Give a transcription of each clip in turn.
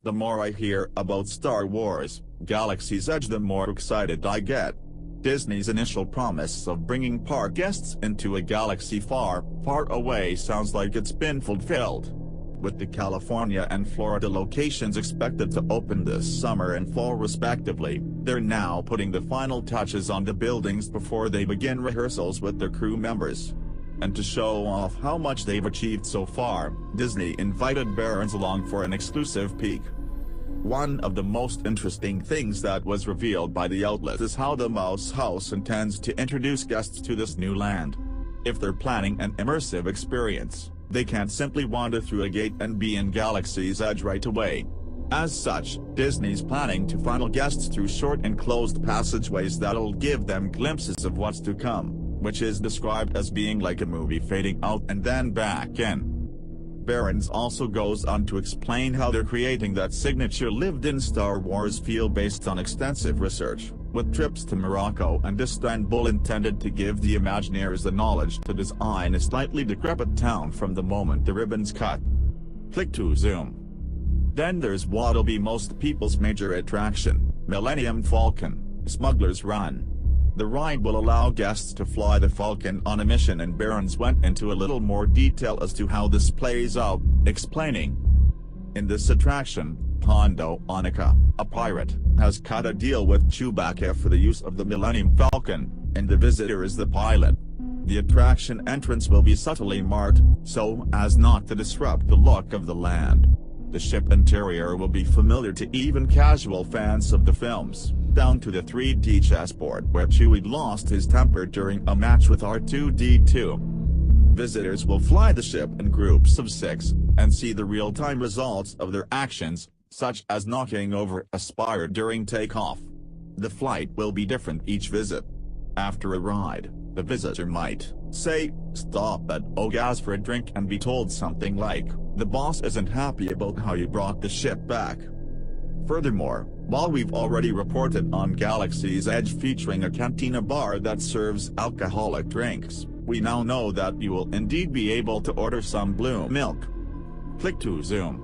The more I hear about Star Wars, Galaxy's Edge, the more excited I get. Disney's initial promise of bringing park guests into a galaxy far, far away sounds like it's been fulfilled. With the California and Florida locations expected to open this summer and fall respectively, they're now putting the final touches on the buildings before they begin rehearsals with their crew members. And to show off how much they've achieved so far, Disney invited Barons along for an exclusive peek. One of the most interesting things that was revealed by the outlet is how the Mouse House intends to introduce guests to this new land. If they're planning an immersive experience, they can't simply wander through a gate and be in Galaxy's Edge right away. As such, Disney's planning to funnel guests through short enclosed passageways that'll give them glimpses of what's to come, which is described as being like a movie fading out and then back in. Barons also goes on to explain how they're creating that signature lived-in Star Wars feel based on extensive research, with trips to Morocco and Istanbul intended to give the Imagineers the knowledge to design a slightly decrepit town from the moment the ribbon's cut. Click to zoom. Then there's what'll be most people's major attraction, Millennium Falcon, Smuggler's Run. The ride will allow guests to fly the Falcon on a mission, and Barons went into a little more detail as to how this plays out, explaining. In this attraction, Hondo Onika, a pirate, has cut a deal with Chewbacca for the use of the Millennium Falcon, and the visitor is the pilot. The attraction entrance will be subtly marked, so as not to disrupt the look of the land. The ship interior will be familiar to even casual fans of the films, down to the 3D chessboard where Chewie lost his temper during a match with R2-D2. Visitors will fly the ship in groups of 6, and see the real-time results of their actions, such as knocking over a spire during takeoff. The flight will be different each visit. After a ride, the visitor might, say, stop at Ogas for a drink and be told something like, "The boss isn't happy about how you brought the ship back." Furthermore, while we've already reported on Galaxy's Edge featuring a cantina bar that serves alcoholic drinks, we now know that you will indeed be able to order some blue milk. Click to zoom.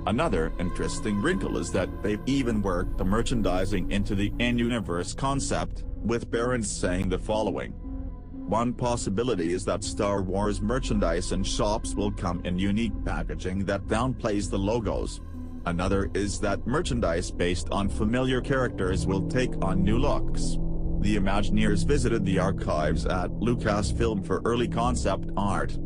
Another interesting wrinkle is that they've even worked the merchandising into the in-universe concept, with Barons saying the following. One possibility is that Star Wars merchandise and shops will come in unique packaging that downplays the logos. Another is that merchandise based on familiar characters will take on new looks. The Imagineers visited the archives at Lucasfilm for early concept art.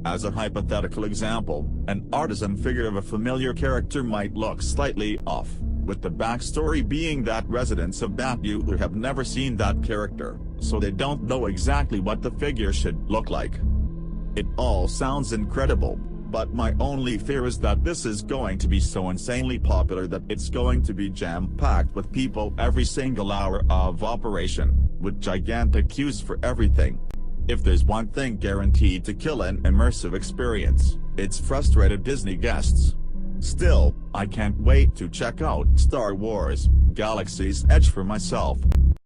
As a hypothetical example, an artisan figure of a familiar character might look slightly off, with the backstory being that residents of Batuu have never seen that character, so they don't know exactly what the figure should look like. It all sounds incredible, but my only fear is that this is going to be so insanely popular that it's going to be jam-packed with people every single hour of operation, with gigantic queues for everything. If there's one thing guaranteed to kill an immersive experience, it's frustrated Disney guests. Still, I can't wait to check out Star Wars: Galaxy's Edge for myself.